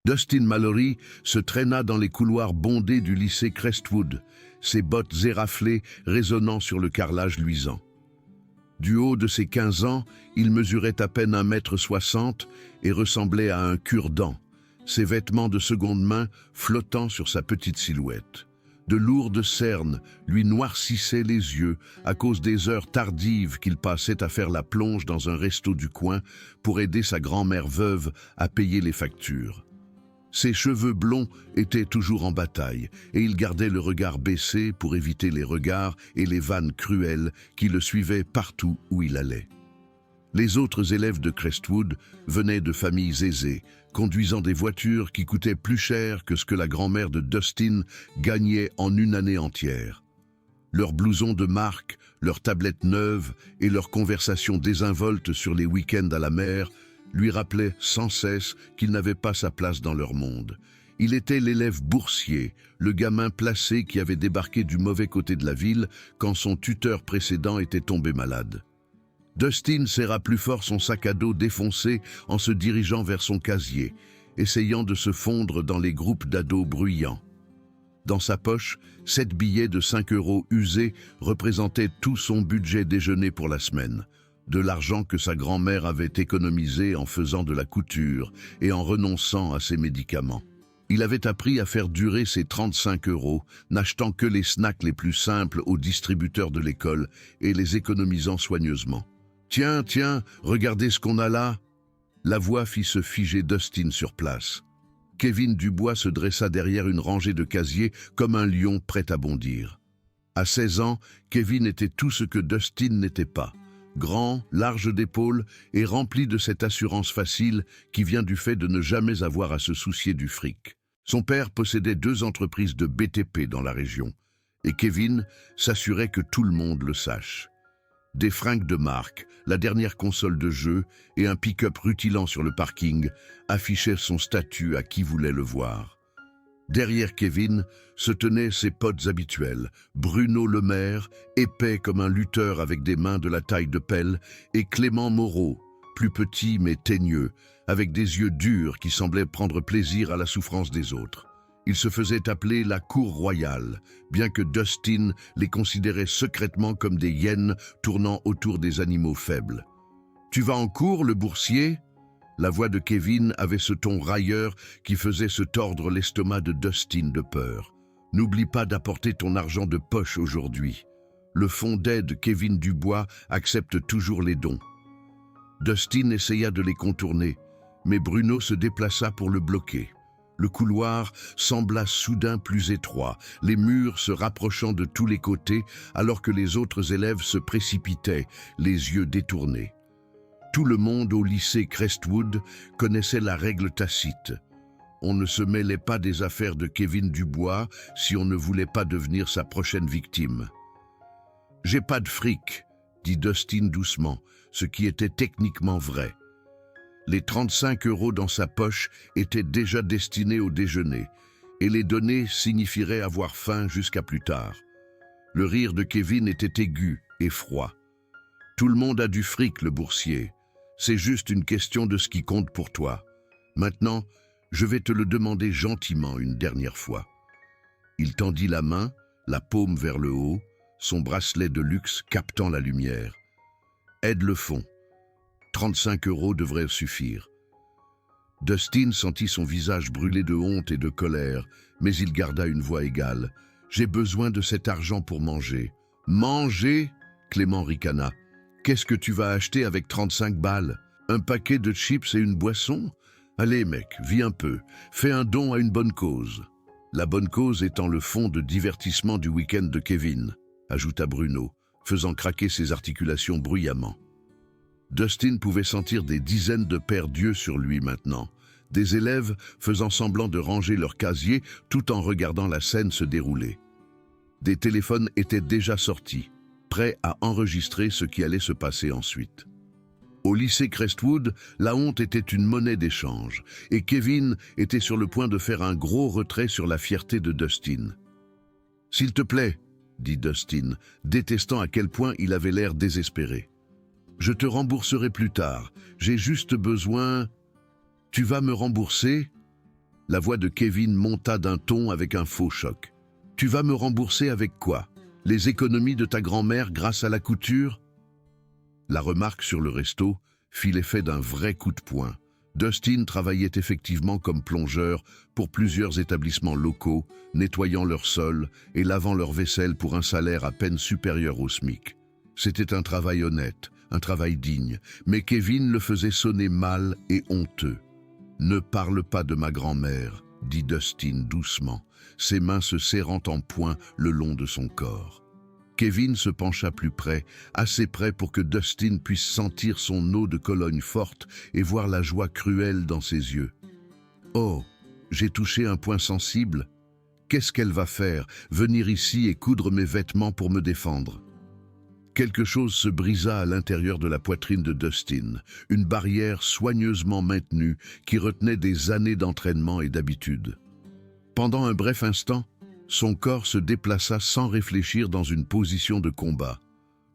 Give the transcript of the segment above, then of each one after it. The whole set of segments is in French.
Dustin Mallory se traîna dans les couloirs bondés du lycée Crestwood, ses bottes éraflées résonnant sur le carrelage luisant. Du haut de ses 15 ans, il mesurait à peine 1,60 m et ressemblait à un cure-dent, ses vêtements de seconde main flottant sur sa petite silhouette. De lourdes cernes lui noircissaient les yeux à cause des heures tardives qu'il passait à faire la plonge dans un resto du coin pour aider sa grand-mère veuve à payer les factures. Ses cheveux blonds étaient toujours en bataille et il gardait le regard baissé pour éviter les regards et les vannes cruelles qui le suivaient partout où il allait. Les autres élèves de Crestwood venaient de familles aisées, conduisant des voitures qui coûtaient plus cher que ce que la grand-mère de Dustin gagnait en une année entière. Leurs blousons de marque, leurs tablettes neuves et leurs conversations désinvoltes sur les week-ends à la mer lui rappelaient sans cesse qu'il n'avait pas sa place dans leur monde. Il était l'élève boursier, le gamin placé qui avait débarqué du mauvais côté de la ville quand son tuteur précédent était tombé malade. Dustin serra plus fort son sac à dos défoncé en se dirigeant vers son casier, essayant de se fondre dans les groupes d'ados bruyants. Dans sa poche, 7 billets de 5 € usés représentaient tout son budget déjeuner pour la semaine, de l'argent que sa grand-mère avait économisé en faisant de la couture et en renonçant à ses médicaments. Il avait appris à faire durer ses 35 €, n'achetant que les snacks les plus simples aux distributeurs de l'école et les économisant soigneusement. « Tiens, regardez ce qu'on a là !» La voix fit se figer Dustin sur place. Kevin Dubois se dressa derrière une rangée de casiers comme un lion prêt à bondir. À 16 ans, Kevin était tout ce que Dustin n'était pas. Grand, large d'épaules et rempli de cette assurance facile qui vient du fait de ne jamais avoir à se soucier du fric. Son père possédait 2 entreprises de BTP dans la région, et Kevin s'assurait que tout le monde le sache. Des fringues de marque, la dernière console de jeu et un pick-up rutilant sur le parking affichaient son statut à qui voulait le voir. Derrière Kevin se tenaient ses potes habituels, Bruno Le Maire, épais comme un lutteur avec des mains de la taille de pelle, et Clément Moreau, plus petit mais teigneux, avec des yeux durs qui semblaient prendre plaisir à la souffrance des autres. Ils se faisaient appeler la cour royale, bien que Dustin les considérait secrètement comme des hyènes tournant autour des animaux faibles. « Tu vas en cours, le boursier ?» La voix de Kevin avait ce ton railleur qui faisait se tordre l'estomac de Dustin de peur. « N'oublie pas d'apporter ton argent de poche aujourd'hui. Le fonds d'aide Kevin Dubois accepte toujours les dons. » Dustin essaya de les contourner, mais Bruno se déplaça pour le bloquer. Le couloir sembla soudain plus étroit, les murs se rapprochant de tous les côtés alors que les autres élèves se précipitaient, les yeux détournés. Tout le monde au lycée Crestwood connaissait la règle tacite. On ne se mêlait pas des affaires de Kevin Dubois si on ne voulait pas devenir sa prochaine victime. « J'ai pas de fric », dit Dustin doucement, ce qui était techniquement vrai. Les 35 € dans sa poche étaient déjà destinés au déjeuner, et les donner signifieraient avoir faim jusqu'à plus tard. Le rire de Kevin était aigu et froid. « Tout le monde a du fric, le boursier. C'est juste une question de ce qui compte pour toi. Maintenant, je vais te le demander gentiment une dernière fois. » Il tendit la main, la paume vers le haut, son bracelet de luxe captant la lumière. « Aide le fond. 35 € devraient suffire. » Dustin sentit son visage brûler de honte et de colère, mais il garda une voix égale. « J'ai besoin de cet argent pour manger. »« Manger ?» Clément ricana. « Qu'est-ce que tu vas acheter avec 35 balles? Un paquet de chips et une boisson? Allez mec, vis un peu. Fais un don à une bonne cause. » La bonne cause étant le fonds de divertissement du week-end de Kevin, ajouta Bruno, faisant craquer ses articulations bruyamment. Dustin pouvait sentir des dizaines de paires d'yeux sur lui maintenant, des élèves faisant semblant de ranger leur casier tout en regardant la scène se dérouler. Des téléphones étaient déjà sortis, prêts à enregistrer ce qui allait se passer ensuite. Au lycée Crestwood, la honte était une monnaie d'échange, et Kevin était sur le point de faire un gros retrait sur la fierté de Dustin. « S'il te plaît, » dit Dustin, détestant à quel point il avait l'air désespéré. « Je te rembourserai plus tard. J'ai juste besoin... » « Tu vas me rembourser ?» La voix de Kevin monta d'un ton avec un faux choc. « Tu vas me rembourser avec quoi? Les économies de ta grand-mère grâce à la couture ?» La remarque sur le resto fit l'effet d'un vrai coup de poing. Dustin travaillait effectivement comme plongeur pour plusieurs établissements locaux, nettoyant leur sol et lavant leur vaisselle pour un salaire à peine supérieur au SMIC. C'était un travail honnête, un travail digne, mais Kevin le faisait sonner mal et honteux. « Ne parle pas de ma grand-mère », dit Dustin doucement, ses mains se serrant en poing le long de son corps. Kevin se pencha plus près, assez près pour que Dustin puisse sentir son eau de Cologne forte et voir la joie cruelle dans ses yeux. « Oh, j'ai touché un point sensible. Qu'est-ce qu'elle va faire? Venir ici et coudre mes vêtements pour me défendre ?» Quelque chose se brisa à l'intérieur de la poitrine de Dustin, une barrière soigneusement maintenue qui retenait des années d'entraînement et d'habitude. Pendant un bref instant, son corps se déplaça sans réfléchir dans une position de combat.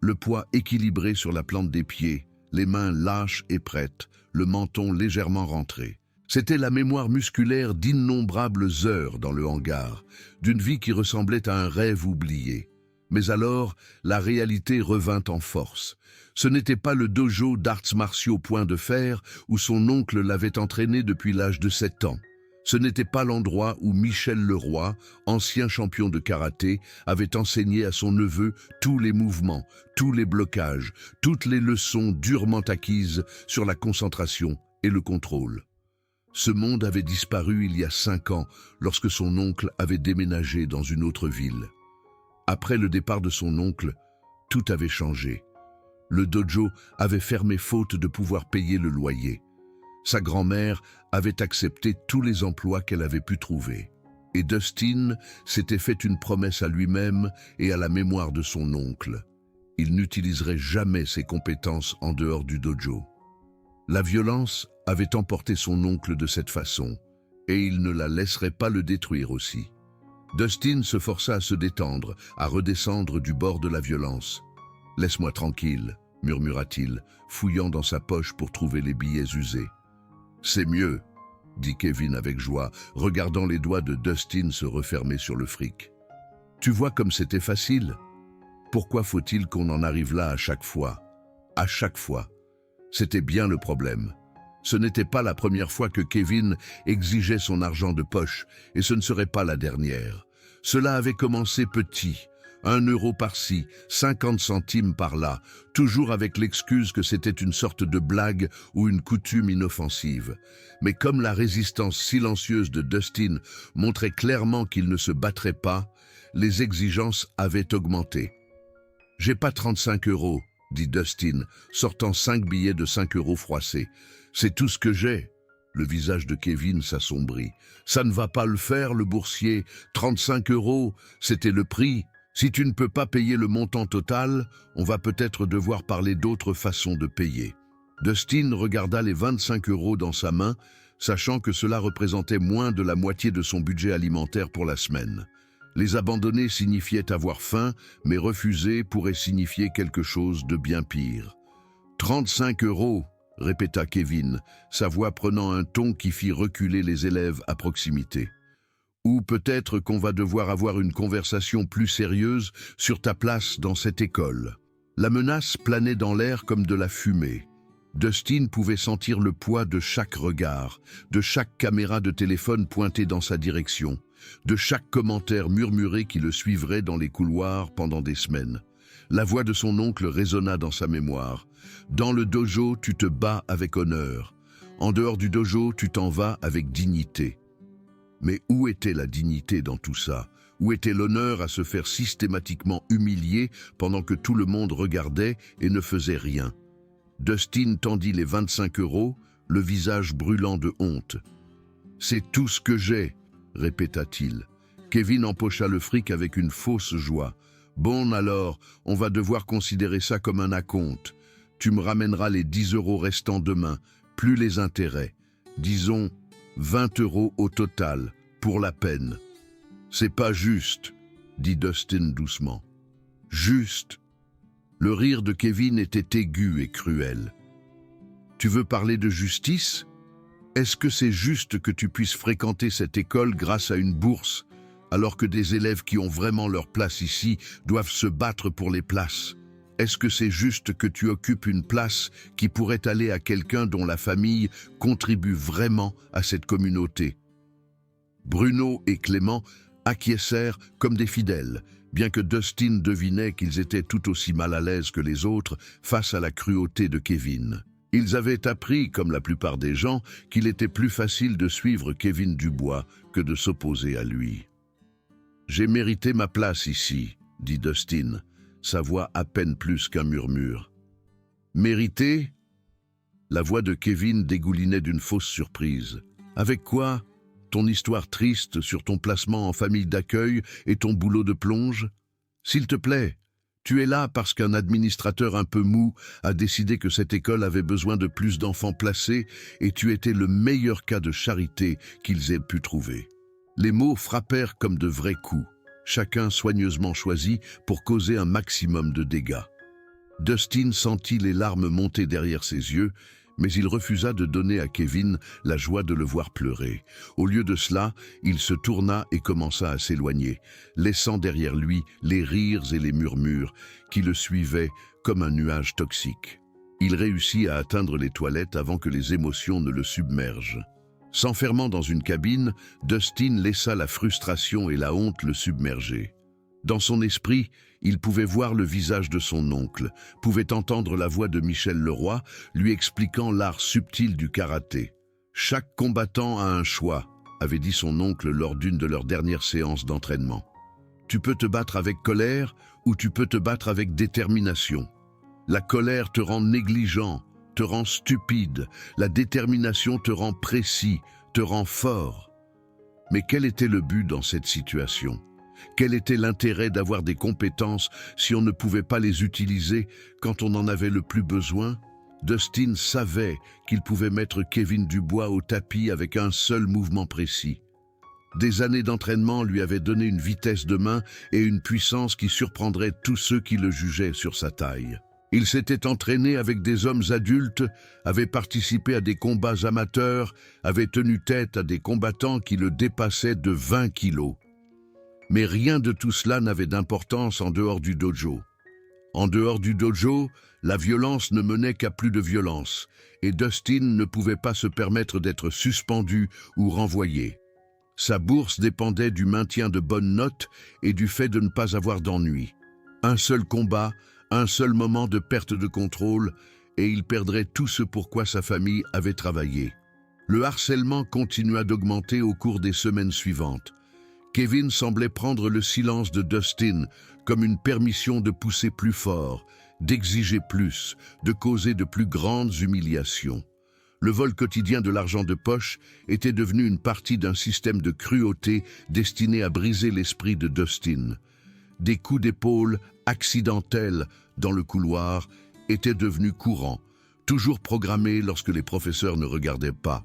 Le poids équilibré sur la plante des pieds, les mains lâches et prêtes, le menton légèrement rentré. C'était la mémoire musculaire d'innombrables heures dans le hangar, d'une vie qui ressemblait à un rêve oublié. Mais alors, la réalité revint en force. Ce n'était pas le dojo d'arts martiaux point de fer où son oncle l'avait entraîné depuis l'âge de 7 ans. Ce n'était pas l'endroit où Michel Leroy, ancien champion de karaté, avait enseigné à son neveu tous les mouvements, tous les blocages, toutes les leçons durement acquises sur la concentration et le contrôle. Ce monde avait disparu il y a 5 ans, lorsque son oncle avait déménagé dans une autre ville. Après le départ de son oncle, tout avait changé. Le dojo avait fermé faute de pouvoir payer le loyer. Sa grand-mère avait accepté tous les emplois qu'elle avait pu trouver. Et Dustin s'était fait une promesse à lui-même et à la mémoire de son oncle. Il n'utiliserait jamais ses compétences en dehors du dojo. La violence avait emporté son oncle de cette façon, et il ne la laisserait pas le détruire aussi. Dustin se força à se détendre, à redescendre du bord de la violence. « Laisse-moi tranquille », murmura-t-il, fouillant dans sa poche pour trouver les billets usés. « C'est mieux », dit Kevin avec joie, regardant les doigts de Dustin se refermer sur le fric. « Tu vois comme c'était facile? Pourquoi faut-il qu'on en arrive là à chaque fois? À chaque fois. C'était bien le problème. Ce n'était pas la première fois que Kevin exigeait son argent de poche, et ce ne serait pas la dernière. Cela avait commencé petit, 1 euro par-ci, 50 centimes par-là, toujours avec l'excuse que c'était une sorte de blague ou une coutume inoffensive. Mais comme la résistance silencieuse de Dustin montrait clairement qu'il ne se battrait pas, les exigences avaient augmenté. « J'ai pas 35 euros, dit Dustin, sortant 5 billets de 5 euros froissés. C'est tout ce que j'ai. » Le visage de Kevin s'assombrit. « Ça ne va pas le faire, le boursier. 35 euros, c'était le prix. Si tu ne peux pas payer le montant total, on va peut-être devoir parler d'autres façons de payer. » Dustin regarda les 25 euros dans sa main, sachant que cela représentait moins de la moitié de son budget alimentaire pour la semaine. Les abandonner signifiait avoir faim, mais refuser pourrait signifier quelque chose de bien pire. « 35 euros !» répéta Kevin, sa voix prenant un ton qui fit reculer les élèves à proximité. « Ou peut-être qu'on va devoir avoir une conversation plus sérieuse sur ta place dans cette école. » La menace planait dans l'air comme de la fumée. Dustin pouvait sentir le poids de chaque regard, de chaque caméra de téléphone pointée dans sa direction, de chaque commentaire murmuré qui le suivrait dans les couloirs pendant des semaines. La voix de son oncle résonna dans sa mémoire. « Dans le dojo, tu te bats avec honneur. En dehors du dojo, tu t'en vas avec dignité. » Mais où était la dignité dans tout ça? Où était l'honneur à se faire systématiquement humilier pendant que tout le monde regardait et ne faisait rien? Dustin tendit les 25 euros, le visage brûlant de honte. « C'est tout ce que j'ai », répéta-t-il. Kevin empocha le fric avec une fausse joie. « Bon alors, on va devoir considérer ça comme un acompte. Tu me ramèneras les 10 euros restants demain, plus les intérêts. Disons 20 euros au total, pour la peine. »« C'est pas juste, » dit Dustin doucement. « Juste ?» Le rire de Kevin était aigu et cruel. « Tu veux parler de justice ? Est-ce que c'est juste que tu puisses fréquenter cette école grâce à une bourse, alors que des élèves qui ont vraiment leur place ici doivent se battre pour les places? Est-ce que c'est juste que tu occupes une place qui pourrait aller à quelqu'un dont la famille contribue vraiment à cette communauté? Bruno et Clément acquiescèrent comme des fidèles, bien que Dustin devinait qu'ils étaient tout aussi mal à l'aise que les autres face à la cruauté de Kevin. Ils avaient appris, comme la plupart des gens, qu'il était plus facile de suivre Kevin Dubois que de s'opposer à lui. « J'ai mérité ma place ici, » dit Dustin, sa voix à peine plus qu'un murmure. « Mérité ?» La voix de Kevin dégoulinait d'une fausse surprise. « Avec quoi ? Ton histoire triste sur ton placement en famille d'accueil et ton boulot de plonge? S'il te plaît, tu es là parce qu'un administrateur un peu mou a décidé que cette école avait besoin de plus d'enfants placés et tu étais le meilleur cas de charité qu'ils aient pu trouver. » Les mots frappèrent comme de vrais coups, chacun soigneusement choisi pour causer un maximum de dégâts. Dustin sentit les larmes monter derrière ses yeux, mais il refusa de donner à Kevin la joie de le voir pleurer. Au lieu de cela, il se tourna et commença à s'éloigner, laissant derrière lui les rires et les murmures qui le suivaient comme un nuage toxique. Il réussit à atteindre les toilettes avant que les émotions ne le submergent. S'enfermant dans une cabine, Dustin laissa la frustration et la honte le submerger. Dans son esprit, il pouvait voir le visage de son oncle, pouvait entendre la voix de Michel Leroy lui expliquant l'art subtil du karaté. « Chaque combattant a un choix », avait dit son oncle lors d'une de leurs dernières séances d'entraînement. « Tu peux te battre avec colère ou tu peux te battre avec détermination. La colère te rend négligent, te rend stupide, la détermination te rend précis, te rend fort. » Mais quel était le but dans cette situation ? Quel était l'intérêt d'avoir des compétences si on ne pouvait pas les utiliser quand on en avait le plus besoin? Dustin savait qu'il pouvait mettre Kevin Dubois au tapis avec un seul mouvement précis. Des années d'entraînement lui avaient donné une vitesse de main et une puissance qui surprendraient tous ceux qui le jugeaient sur sa taille. Il s'était entraîné avec des hommes adultes, avait participé à des combats amateurs, avait tenu tête à des combattants qui le dépassaient de 20 kilos. Mais rien de tout cela n'avait d'importance en dehors du dojo. En dehors du dojo, la violence ne menait qu'à plus de violence, et Dustin ne pouvait pas se permettre d'être suspendu ou renvoyé. Sa bourse dépendait du maintien de bonnes notes et du fait de ne pas avoir d'ennui. Un seul combat, un seul moment de perte de contrôle, et il perdrait tout ce pour quoi sa famille avait travaillé. Le harcèlement continua d'augmenter au cours des semaines suivantes. Kevin semblait prendre le silence de Dustin comme une permission de pousser plus fort, d'exiger plus, de causer de plus grandes humiliations. Le vol quotidien de l'argent de poche était devenu une partie d'un système de cruauté destiné à briser l'esprit de Dustin. Des coups d'épaule accidentels dans le couloir étaient devenus courants, toujours programmés lorsque les professeurs ne regardaient pas.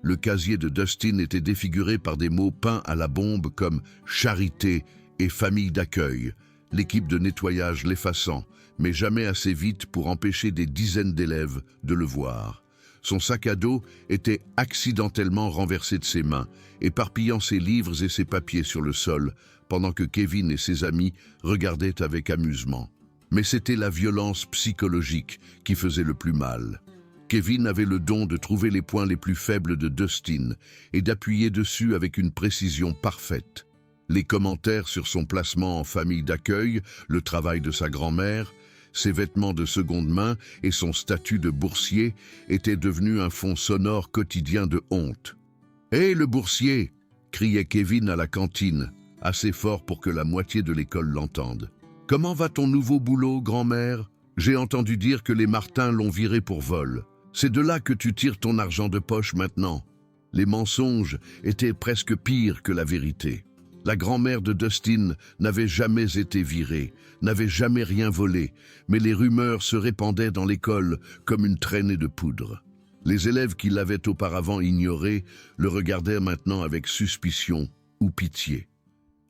Le casier de Dustin était défiguré par des mots peints à la bombe comme « charité » et « famille d'accueil », l'équipe de nettoyage l'effaçant, mais jamais assez vite pour empêcher des dizaines d'élèves de le voir. Son sac à dos était accidentellement renversé de ses mains, éparpillant ses livres et ses papiers sur le sol, pendant que Kevin et ses amis regardaient avec amusement. Mais c'était la violence psychologique qui faisait le plus mal. Kevin avait le don de trouver les points les plus faibles de Dustin et d'appuyer dessus avec une précision parfaite. Les commentaires sur son placement en famille d'accueil, le travail de sa grand-mère, ses vêtements de seconde main et son statut de boursier étaient devenus un fond sonore quotidien de honte. « Hé, le boursier !» criait Kevin à la cantine, assez fort pour que la moitié de l'école l'entende. « Comment va ton nouveau boulot, grand-mère? J'ai entendu dire que les Martins l'ont viré pour vol. C'est de là que tu tires ton argent de poche maintenant. » Les mensonges étaient presque pires que la vérité. La grand-mère de Dustin n'avait jamais été virée, n'avait jamais rien volé, mais les rumeurs se répandaient dans l'école comme une traînée de poudre. Les élèves qui l'avaient auparavant ignoré le regardaient maintenant avec suspicion ou pitié.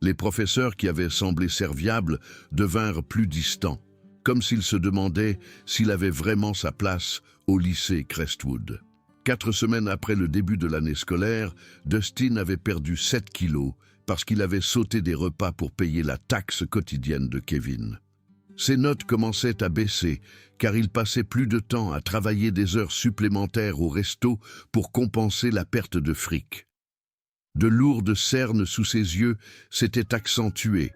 Les professeurs qui avaient semblé serviables devinrent plus distants, comme s'ils se demandaient s'il avait vraiment sa place au lycée Crestwood. « 4 semaines après le début de l'année scolaire, Dustin avait perdu 7 kilos parce qu'il avait sauté des repas pour payer la taxe quotidienne de Kevin. Ses notes commençaient à baisser car il passait plus de temps à travailler des heures supplémentaires au resto pour compenser la perte de fric. De lourdes cernes sous ses yeux s'étaient accentuées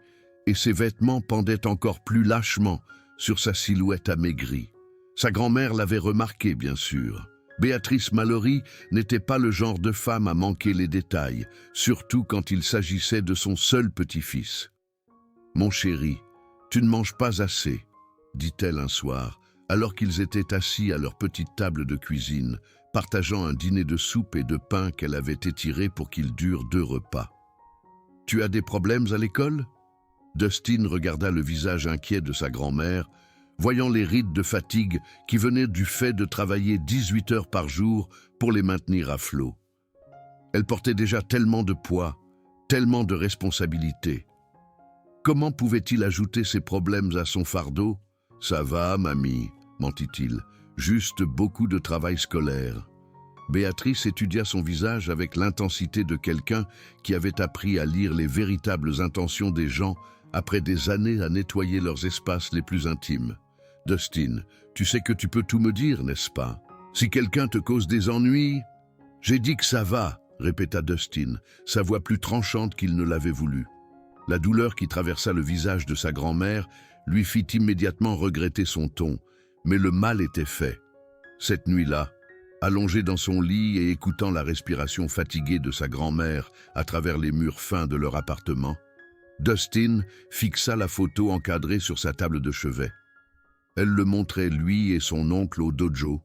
et ses vêtements pendaient encore plus lâchement sur sa silhouette amaigrie. Sa grand-mère l'avait remarqué, bien sûr. Béatrice Mallory n'était pas le genre de femme à manquer les détails, surtout quand il s'agissait de son seul petit-fils. « Mon chéri, tu ne manges pas assez », dit-elle un soir, alors qu'ils étaient assis à leur petite table de cuisine, partageant un dîner de soupe et de pain qu'elle avait étiré pour qu'il dure 2 repas. « Tu as des problèmes à l'école ?» Dustin regarda le visage inquiet de sa grand-mère, voyant les rides de fatigue qui venaient du fait de travailler 18 heures par jour pour les maintenir à flot. Elle portait déjà tellement de poids, tellement de responsabilités. Comment pouvait-il ajouter ces problèmes à son fardeau? « Ça va, mamie, mentit-il, juste beaucoup de travail scolaire. » Béatrice étudia son visage avec l'intensité de quelqu'un qui avait appris à lire les véritables intentions des gens après des années à nettoyer leurs espaces les plus intimes. « Dustin, tu sais que tu peux tout me dire, n'est-ce pas? Si quelqu'un te cause des ennuis... » « J'ai dit que ça va, » répéta Dustin, sa voix plus tranchante qu'il ne l'avait voulu. La douleur qui traversa le visage de sa grand-mère lui fit immédiatement regretter son ton, mais le mal était fait. Cette nuit-là, allongé dans son lit et écoutant la respiration fatiguée de sa grand-mère à travers les murs fins de leur appartement, Dustin fixa la photo encadrée sur sa table de chevet. Elle le montrait lui et son oncle au dojo,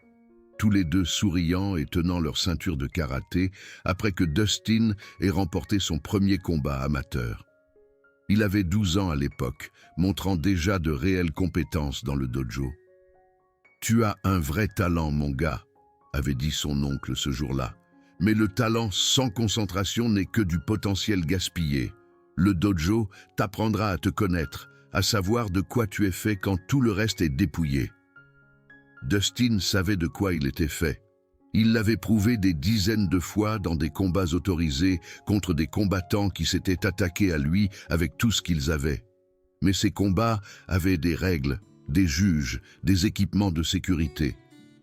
tous les deux souriants et tenant leur ceinture de karaté après que Dustin ait remporté son premier combat amateur. Il avait 12 ans à l'époque, montrant déjà de réelles compétences dans le dojo. « Tu as un vrai talent, mon gars », avait dit son oncle ce jour-là. « Mais le talent sans concentration n'est que du potentiel gaspillé. Le dojo t'apprendra à te connaître, à savoir de quoi tu es fait quand tout le reste est dépouillé. » Dustin savait de quoi il était fait. Il l'avait prouvé des dizaines de fois dans des combats autorisés contre des combattants qui s'étaient attaqués à lui avec tout ce qu'ils avaient. Mais ces combats avaient des règles, des juges, des équipements de sécurité.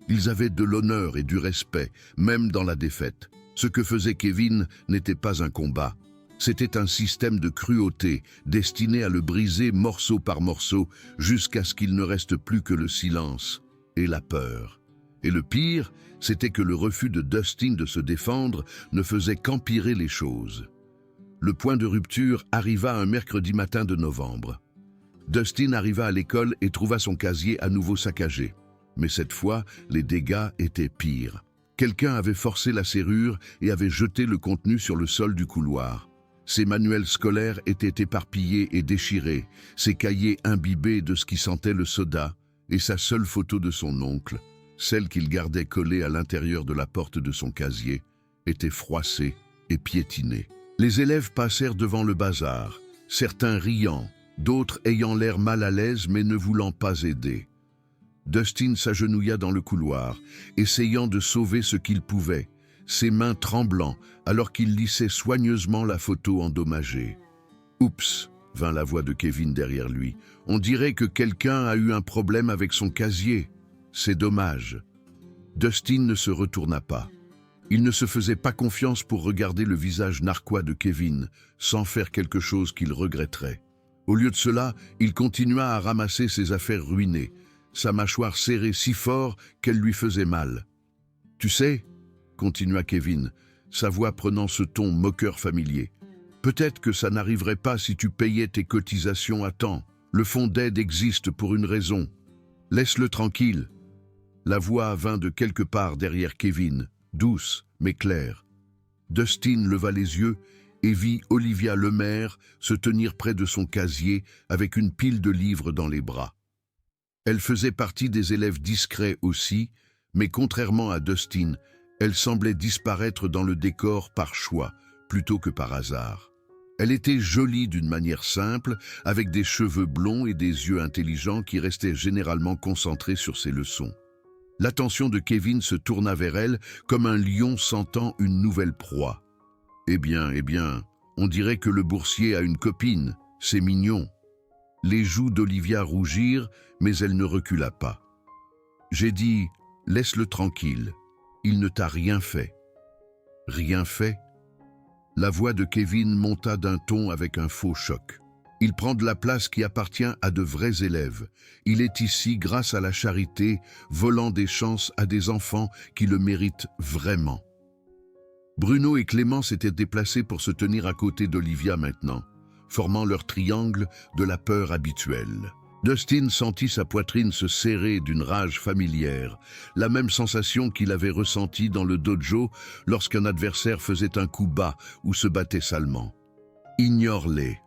Ils avaient de l'honneur et du respect, même dans la défaite. Ce que faisait Kevin n'était pas un combat. C'était un système de cruauté destiné à le briser morceau par morceau jusqu'à ce qu'il ne reste plus que le silence et la peur. Et le pire, c'était que le refus de Dustin de se défendre ne faisait qu'empirer les choses. Le point de rupture arriva un mercredi matin de novembre. Dustin arriva à l'école et trouva son casier à nouveau saccagé. Mais cette fois, les dégâts étaient pires. Quelqu'un avait forcé la serrure et avait jeté le contenu sur le sol du couloir. Ses manuels scolaires étaient éparpillés et déchirés, ses cahiers imbibés de ce qui sentait le soda, et sa seule photo de son oncle, celle qu'il gardait collée à l'intérieur de la porte de son casier, était froissée et piétinée. Les élèves passèrent devant le bazar, certains riant, d'autres ayant l'air mal à l'aise mais ne voulant pas aider. Dustin s'agenouilla dans le couloir, essayant de sauver ce qu'il pouvait, ses mains tremblant alors qu'il lissait soigneusement la photo endommagée. « Oups !» vint la voix de Kevin derrière lui. « On dirait que quelqu'un a eu un problème avec son casier. C'est dommage. » Dustin ne se retourna pas. Il ne se faisait pas confiance pour regarder le visage narquois de Kevin, sans faire quelque chose qu'il regretterait. Au lieu de cela, il continua à ramasser ses affaires ruinées, sa mâchoire serrée si fort qu'elle lui faisait mal. « Tu sais, » continua Kevin, sa voix prenant ce ton moqueur familier, « peut-être que ça n'arriverait pas si tu payais tes cotisations à temps. Le fonds d'aide existe pour une raison. Laisse-le tranquille. » La voix vint de quelque part derrière Kevin, douce mais claire. Dustin leva les yeux et vit Olivia Lemaire se tenir près de son casier avec une pile de livres dans les bras. Elle faisait partie des élèves discrets aussi, mais contrairement à Dustin, elle semblait disparaître dans le décor par choix, plutôt que par hasard. Elle était jolie d'une manière simple, avec des cheveux blonds et des yeux intelligents qui restaient généralement concentrés sur ses leçons. L'attention de Kevin se tourna vers elle comme un lion sentant une nouvelle proie. Eh bien, on dirait que le boursier a une copine, c'est mignon. Les joues d'Olivia rougirent, mais elle ne recula pas. J'ai dit, laisse-le tranquille, il ne t'a rien fait. Rien fait? La voix de Kevin monta d'un ton avec un faux choc. Il prend de la place qui appartient à de vrais élèves. Il est ici grâce à la charité, volant des chances à des enfants qui le méritent vraiment. Bruno et Clément s'étaient déplacés pour se tenir à côté d'Olivia maintenant, formant leur triangle de la peur habituelle. Dustin sentit sa poitrine se serrer d'une rage familière, la même sensation qu'il avait ressentie dans le dojo lorsqu'un adversaire faisait un coup bas ou se battait salement. « Ignore-les »,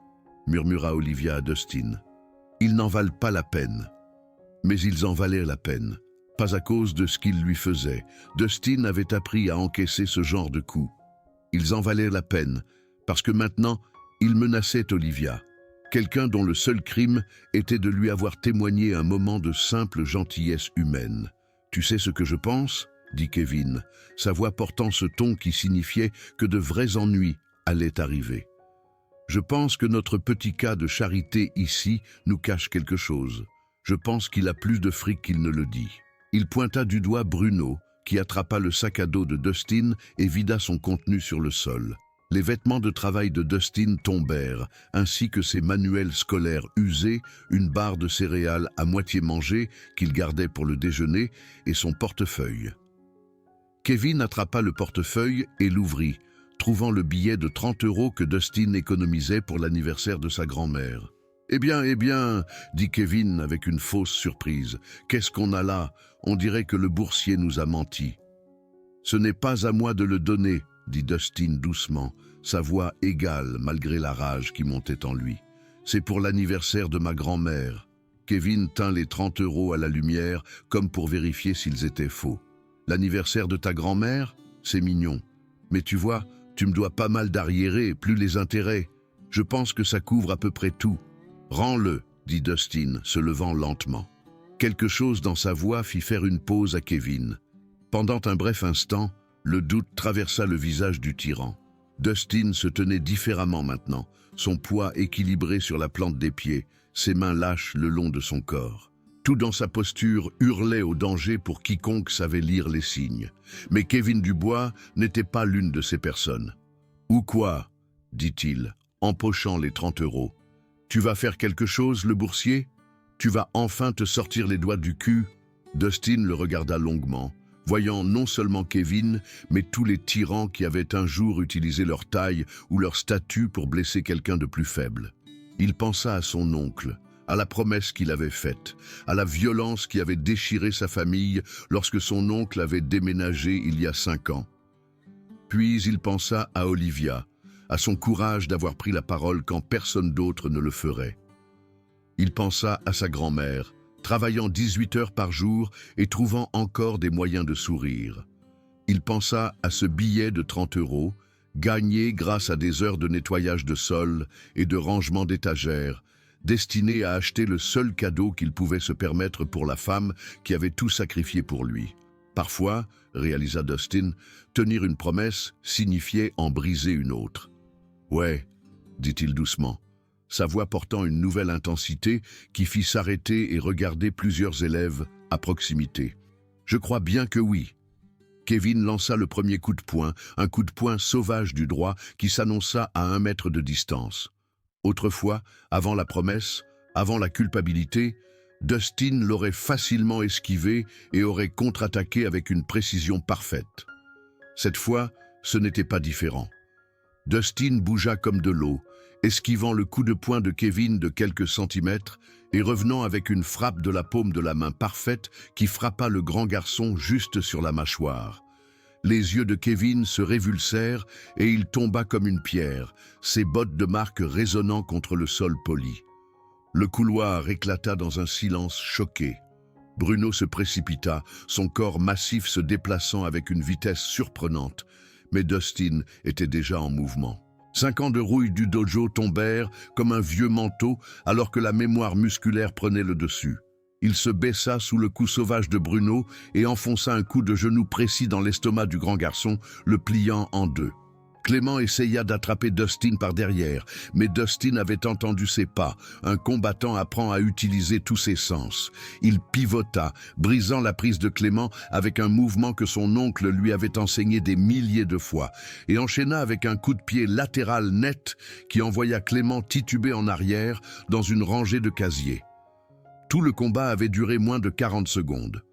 murmura Olivia à Dustin. « Ils n'en valent pas la peine. » Mais ils en valaient la peine. Pas à cause de ce qu'ils lui faisaient. Dustin avait appris à encaisser ce genre de coups. Ils en valaient la peine, parce que maintenant, il menaçait Olivia. Quelqu'un dont le seul crime était de lui avoir témoigné un moment de simple gentillesse humaine. « Tu sais ce que je pense ?» dit Kevin, sa voix portant ce ton qui signifiait que de vrais ennuis allaient arriver. « Je pense que notre petit cas de charité ici nous cache quelque chose. Je pense qu'il a plus de fric qu'il ne le dit. » Il pointa du doigt Bruno, qui attrapa le sac à dos de Dustin et vida son contenu sur le sol. Les vêtements de travail de Dustin tombèrent, ainsi que ses manuels scolaires usés, une barre de céréales à moitié mangée qu'il gardait pour le déjeuner et son portefeuille. Kevin attrapa le portefeuille et l'ouvrit, trouvant le billet de 30 € que Dustin économisait pour l'anniversaire de sa grand-mère. « Eh bien, dit Kevin avec une fausse surprise. Qu'est-ce qu'on a là? On dirait que le boursier nous a menti. »« Ce n'est pas à moi de le donner, » dit Dustin doucement, sa voix égale malgré la rage qui montait en lui. « C'est pour l'anniversaire de ma grand-mère. » Kevin tint les 30 € à la lumière comme pour vérifier s'ils étaient faux. « L'anniversaire de ta grand-mère? C'est mignon. Mais tu vois, tu me dois pas mal d'arriérés, plus les intérêts. Je pense que ça couvre à peu près tout. »« Rends-le, » dit Dustin, se levant lentement. Quelque chose dans sa voix fit faire une pause à Kevin. Pendant un bref instant, le doute traversa le visage du tyran. Dustin se tenait différemment maintenant, son poids équilibré sur la plante des pieds, ses mains lâches le long de son corps. Tout dans sa posture hurlait au danger pour quiconque savait lire les signes. Mais Kevin Dubois n'était pas l'une de ces personnes. « Ou quoi ?» dit-il, empochant les 30 €. « Tu vas faire quelque chose, le boursier? Tu vas enfin te sortir les doigts du cul ?» Dustin le regarda longuement, voyant non seulement Kevin, mais tous les tyrans qui avaient un jour utilisé leur taille ou leur statut pour blesser quelqu'un de plus faible. Il pensa à son oncle, à la promesse qu'il avait faite, à la violence qui avait déchiré sa famille lorsque son oncle avait déménagé il y a 5 ans. Puis il pensa à Olivia, à son courage d'avoir pris la parole quand personne d'autre ne le ferait. Il pensa à sa grand-mère, travaillant 18 heures par jour et trouvant encore des moyens de sourire. Il pensa à ce billet de 30 €, gagné grâce à des heures de nettoyage de sol et de rangement d'étagères, destiné à acheter le seul cadeau qu'il pouvait se permettre pour la femme qui avait tout sacrifié pour lui. Parfois, réalisa Dustin, tenir une promesse signifiait en briser une autre. « Ouais, » dit-il doucement, sa voix portant une nouvelle intensité qui fit s'arrêter et regarder plusieurs élèves à proximité. « Je crois bien que oui. » Kevin lança le premier coup de poing, un coup de poing sauvage du droit qui s'annonça à 1 mètre de distance. Autrefois, avant la promesse, avant la culpabilité, Dustin l'aurait facilement esquivé et aurait contre-attaqué avec une précision parfaite. Cette fois, ce n'était pas différent. Dustin bougea comme de l'eau, esquivant le coup de poing de Kevin de quelques centimètres et revenant avec une frappe de la paume de la main parfaite qui frappa le grand garçon juste sur la mâchoire. Les yeux de Kevin se révulsèrent et il tomba comme une pierre, ses bottes de marque résonnant contre le sol poli. Le couloir éclata dans un silence choqué. Bruno se précipita, son corps massif se déplaçant avec une vitesse surprenante, mais Dustin était déjà en mouvement. 5 ans de rouille du dojo tombèrent comme un vieux manteau alors que la mémoire musculaire prenait le dessus. Il se baissa sous le coup sauvage de Bruno et enfonça un coup de genou précis dans l'estomac du grand garçon, le pliant en deux. Clément essaya d'attraper Dustin par derrière, mais Dustin avait entendu ses pas. Un combattant apprend à utiliser tous ses sens. Il pivota, brisant la prise de Clément avec un mouvement que son oncle lui avait enseigné des milliers de fois, et enchaîna avec un coup de pied latéral net qui envoya Clément tituber en arrière dans une rangée de casiers. Tout le combat avait duré moins de 40 secondes.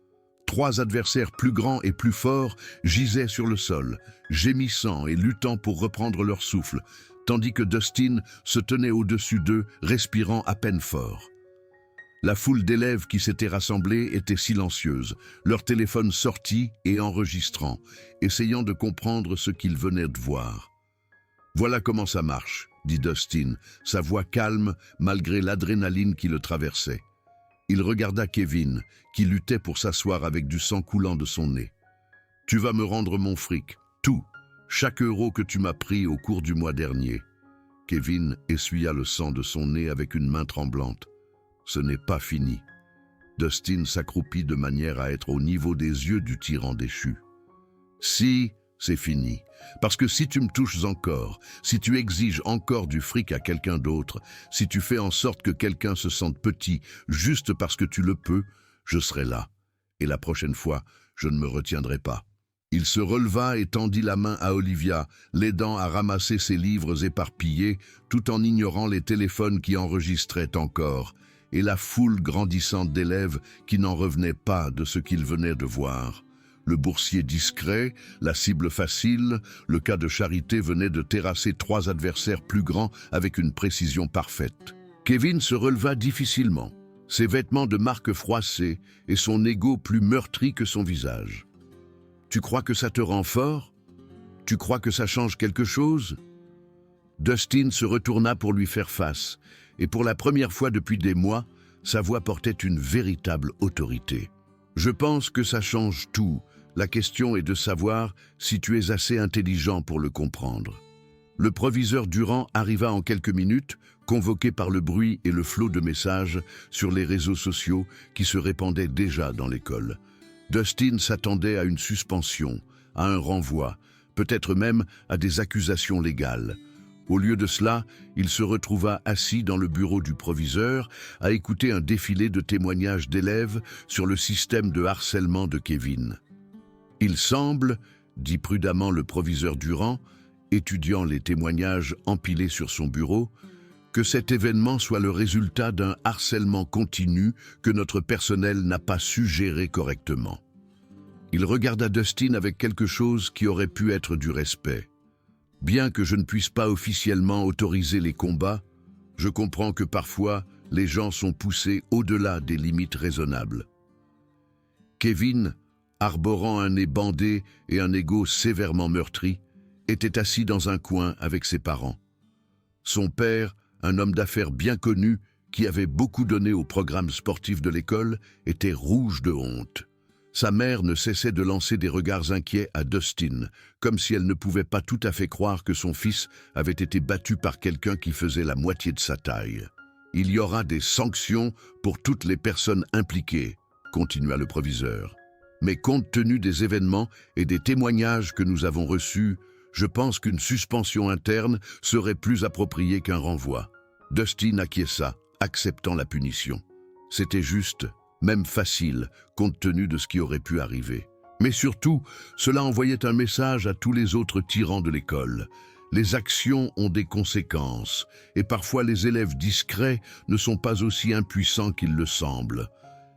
3 adversaires plus grands et plus forts gisaient sur le sol, gémissant et luttant pour reprendre leur souffle, tandis que Dustin se tenait au-dessus d'eux, respirant à peine fort. La foule d'élèves qui s'étaient rassemblés était silencieuse, leurs téléphones sortis et enregistrant, essayant de comprendre ce qu'ils venaient de voir. « Voilà comment ça marche », dit Dustin, sa voix calme malgré l'adrénaline qui le traversait. Il regarda Kevin, qui luttait pour s'asseoir avec du sang coulant de son nez. « Tu vas me rendre mon fric, tout, chaque euro que tu m'as pris au cours du mois dernier. » Kevin essuya le sang de son nez avec une main tremblante. « Ce n'est pas fini. » Dustin s'accroupit de manière à être au niveau des yeux du tyran déchu. « Si, c'est fini. Parce que si tu me touches encore, si tu exiges encore du fric à quelqu'un d'autre, si tu fais en sorte que quelqu'un se sente petit juste parce que tu le peux, je serai là. Et la prochaine fois, je ne me retiendrai pas. » Il se releva et tendit la main à Olivia, l'aidant à ramasser ses livres éparpillés, tout en ignorant les téléphones qui enregistraient encore, et la foule grandissante d'élèves qui n'en revenaient pas de ce qu'ils venaient de voir. Le boursier discret, la cible facile, le cas de Charité venait de terrasser 3 adversaires plus grands avec une précision parfaite. Kevin se releva difficilement, ses vêtements de marque froissés et son ego plus meurtri que son visage. « Tu crois que ça te rend fort? Tu crois que ça change quelque chose ?» Dustin se retourna pour lui faire face, et pour la première fois depuis des mois, sa voix portait une véritable autorité. « Je pense que ça change tout. La question est de savoir si tu es assez intelligent pour le comprendre. » Le proviseur Durand arriva en quelques minutes, convoqué par le bruit et le flot de messages sur les réseaux sociaux qui se répandaient déjà dans l'école. Dustin s'attendait à une suspension, à un renvoi, peut-être même à des accusations légales. Au lieu de cela, il se retrouva assis dans le bureau du proviseur à écouter un défilé de témoignages d'élèves sur le système de harcèlement de Kevin. « Il semble, » dit prudemment le proviseur Durand, étudiant les témoignages empilés sur son bureau, que cet événement soit le résultat d'un harcèlement continu que notre personnel n'a pas su gérer correctement. Il regarda Dustin avec quelque chose qui aurait pu être du respect. Bien que je ne puisse pas officiellement autoriser les combats, je comprends que parfois les gens sont poussés au-delà des limites raisonnables. Kevin, arborant un nez bandé et un ego sévèrement meurtri, était assis dans un coin avec ses parents. Son père, un homme d'affaires bien connu, qui avait beaucoup donné au programme sportif de l'école, était rouge de honte. Sa mère ne cessait de lancer des regards inquiets à Dustin, comme si elle ne pouvait pas tout à fait croire que son fils avait été battu par quelqu'un qui faisait la moitié de sa taille. « Il y aura des sanctions pour toutes les personnes impliquées », continua le proviseur. « Mais compte tenu des événements et des témoignages que nous avons reçus, je pense qu'une suspension interne serait plus appropriée qu'un renvoi. » Dustin acquiesça, acceptant la punition. C'était juste, même facile, compte tenu de ce qui aurait pu arriver. Mais surtout, cela envoyait un message à tous les autres tyrans de l'école. Les actions ont des conséquences, et parfois les élèves discrets ne sont pas aussi impuissants qu'ils le semblent.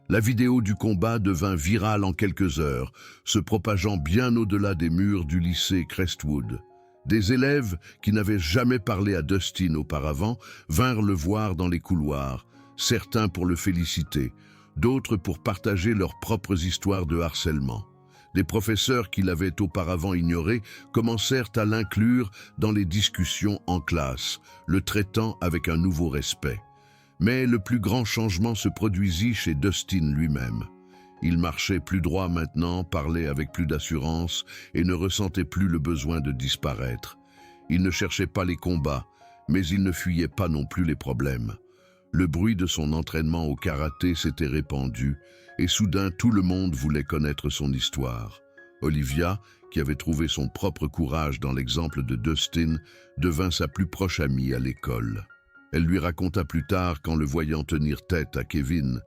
La vidéo du combat devint virale en quelques heures, se propageant bien au-delà des murs du lycée Crestwood. Des élèves qui n'avaient jamais parlé à Dustin auparavant vinrent le voir dans les couloirs, certains pour le féliciter, d'autres pour partager leurs propres histoires de harcèlement. Des professeurs qui l'avaient auparavant ignoré commencèrent à l'inclure dans les discussions en classe, le traitant avec un nouveau respect. Mais le plus grand changement se produisit chez Dustin lui-même. Il marchait plus droit maintenant, parlait avec plus d'assurance et ne ressentait plus le besoin de disparaître. Il ne cherchait pas les combats, mais il ne fuyait pas non plus les problèmes. Le bruit de son entraînement au karaté s'était répandu et soudain tout le monde voulait connaître son histoire. Olivia, qui avait trouvé son propre courage dans l'exemple de Dustin, devint sa plus proche amie à l'école. Elle lui raconta plus tard qu'en le voyant tenir tête à Kevin,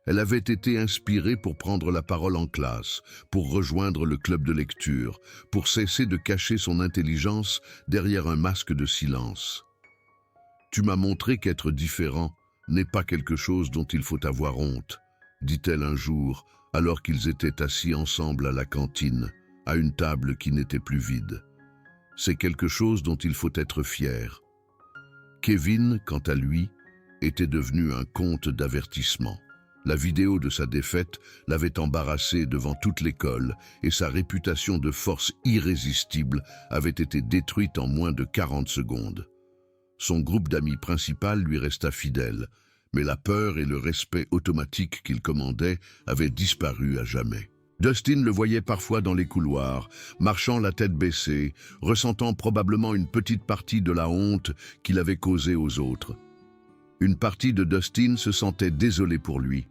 elle avait été inspirée pour prendre la parole en classe, pour rejoindre le club de lecture, pour cesser de cacher son intelligence derrière un masque de silence. « Tu m'as montré qu'être différent n'est pas quelque chose dont il faut avoir honte », dit-elle un jour, alors qu'ils étaient assis ensemble à la cantine, à une table qui n'était plus vide. « C'est quelque chose dont il faut être fier. » Kevin, quant à lui, était devenu un conte d'avertissement. La vidéo de sa défaite l'avait embarrassé devant toute l'école et sa réputation de force irrésistible avait été détruite en moins de 40 secondes. Son groupe d'amis principal lui resta fidèle, mais la peur et le respect automatique qu'il commandait avaient disparu à jamais. Dustin le voyait parfois dans les couloirs, marchant la tête baissée, ressentant probablement une petite partie de la honte qu'il avait causée aux autres. Une partie de Dustin se sentait désolée pour lui,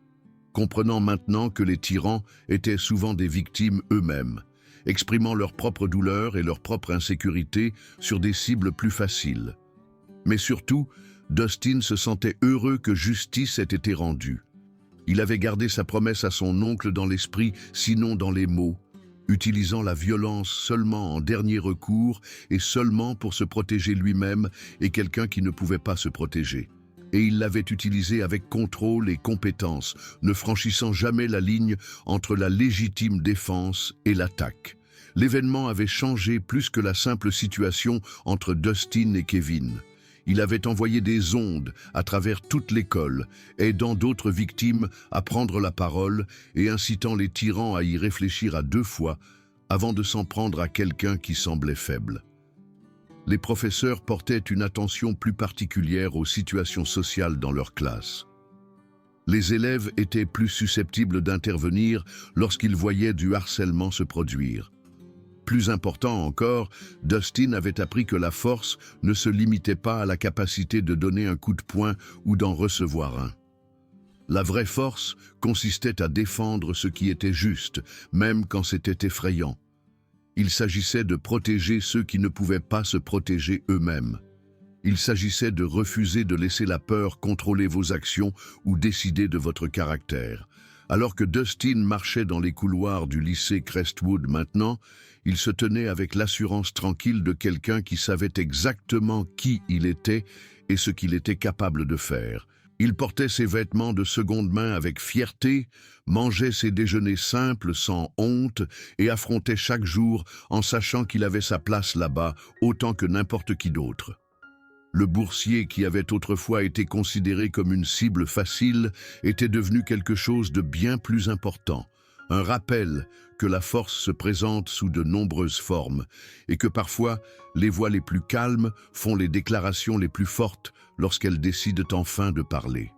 comprenant maintenant que les tyrans étaient souvent des victimes eux-mêmes, exprimant leur propre douleur et leur propre insécurité sur des cibles plus faciles. Mais surtout, Dustin se sentait heureux que justice ait été rendue. Il avait gardé sa promesse à son oncle dans l'esprit, sinon dans les mots, utilisant la violence seulement en dernier recours et seulement pour se protéger lui-même et quelqu'un qui ne pouvait pas se protéger. Et il l'avait utilisé avec contrôle et compétence, ne franchissant jamais la ligne entre la légitime défense et l'attaque. L'événement avait changé plus que la simple situation entre Dustin et Kevin. Il avait envoyé des ondes à travers toute l'école, aidant d'autres victimes à prendre la parole et incitant les tyrans à y réfléchir à 2 fois avant de s'en prendre à quelqu'un qui semblait faible. Les professeurs portaient une attention plus particulière aux situations sociales dans leur classe. Les élèves étaient plus susceptibles d'intervenir lorsqu'ils voyaient du harcèlement se produire. Plus important encore, Dustin avait appris que la force ne se limitait pas à la capacité de donner un coup de poing ou d'en recevoir un. La vraie force consistait à défendre ce qui était juste, même quand c'était effrayant. Il s'agissait de protéger ceux qui ne pouvaient pas se protéger eux-mêmes. Il s'agissait de refuser de laisser la peur contrôler vos actions ou décider de votre caractère. Alors que Dustin marchait dans les couloirs du lycée Crestwood maintenant, il se tenait avec l'assurance tranquille de quelqu'un qui savait exactement qui il était et ce qu'il était capable de faire. Il portait ses vêtements de seconde main avec fierté, mangeait ses déjeuners simples sans honte et affrontait chaque jour en sachant qu'il avait sa place là-bas autant que n'importe qui d'autre. Le boursier qui avait autrefois été considéré comme une cible facile était devenu quelque chose de bien plus important. Un rappel que la force se présente sous de nombreuses formes et que parfois les voix les plus calmes font les déclarations les plus fortes lorsqu'elles décident enfin de parler.